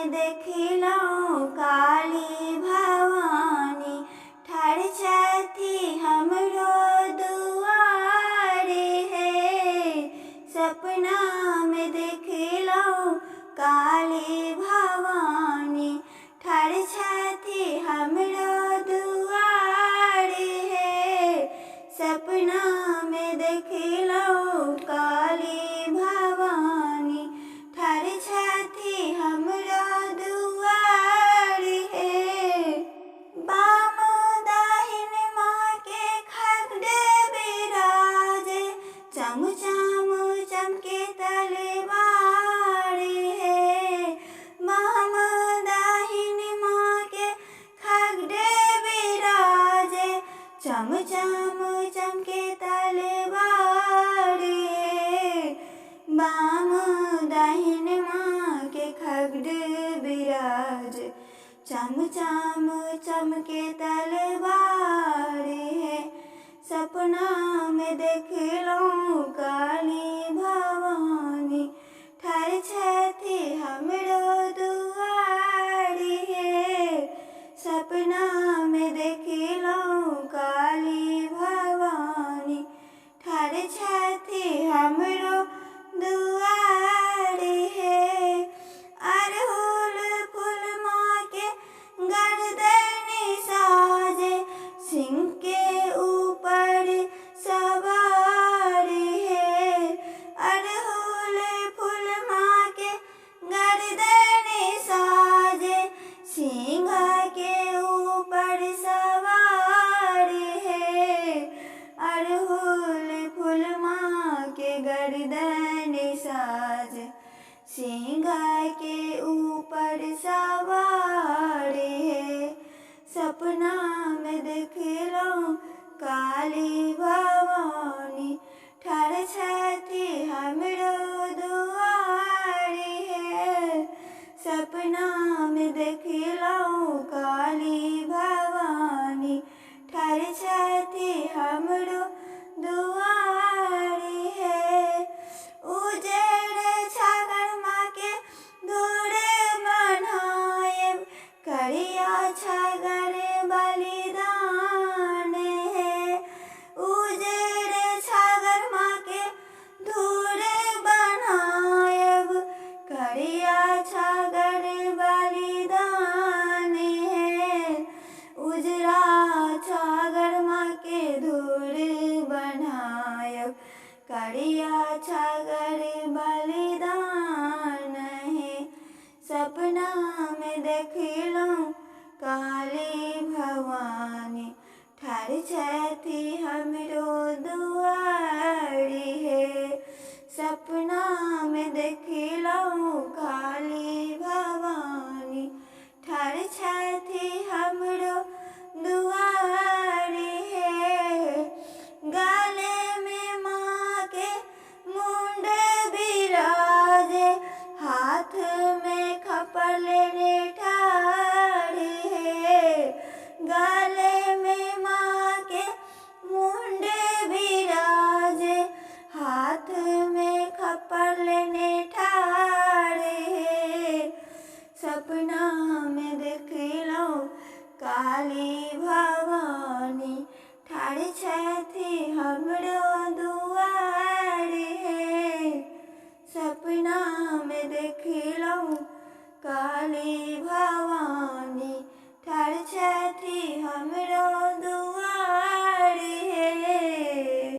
में देखिलौं काली भवानी, ठाढ़ छथि हमरो दुआरे हे। सपना में देखिलौं काली भवानी, ठाढ़ छथि हमरो दुआरे हे। सपना में देखिलौं काली भवानी, ठाढ़ छथि हमरो दुआरे हे। बाम दाहिन माँ के खड्ग बिराजे, चम चम चमके तलवार हे। बाम दाहिन माँ के खड्ग बिराजे, चम चम चमके तलवार हे। बाम दाहिन माँ के खड्ग बिराजे, चम चम चमके तलवार हे। सपना में देखिलौं काली भवानी, ठाढ़ छथि हमरो दुआरे हे। सपना में देखिलौं काली भवानी, ठाढ़ छथि हमरो दुआरे हे। अड़हुल फूल माँ के गर्दनि साजे, सिंह के ऊपर सवार हे। अड़हुल फूल माँ के गर्दनि साजे, सिंह के ऊपर सवार हे। अड़हुल फूल माँ के गर्दनि साजे, सिंह के ऊपर सवार हे। सपना में देखिलौं काली भवानी, ठाढ़ छथि हमरो दुआरे हे। सपना में देखिलौं काली भवानी, ठाढ़ छथि हमरो दुआरे हे। उजेड़ छागर माँ के धूर बनाएब, करिया छागर बलिदान हे। उजेड़ छागर माँ के धूर बनाएब, करिया छागर बलिदान हे। उजरा छागर माँ के धूर बनाएब, करिया छागर बलिदान हे। सपना में देखिलौं काली भवानी, ठाढ़ छथि हमरो दुआरे हे। सपना में देखिलौं काली भवानी, ठाढ़ छथि हमरो दुआरे हे। गले में माँ के मुंड बिराजे, हाथ में खपर लेने ठाढ़ हे। गले में माँ के मुंड बिराजे, हाथ में खपर लेने ठाढ़ हे। सपना में देखिलौं काली भवानी, ठाढ़ छथि हमरो दुआरे हे। सपना में देखिलौं काली भवानी, ठाढ़ छथि हमरो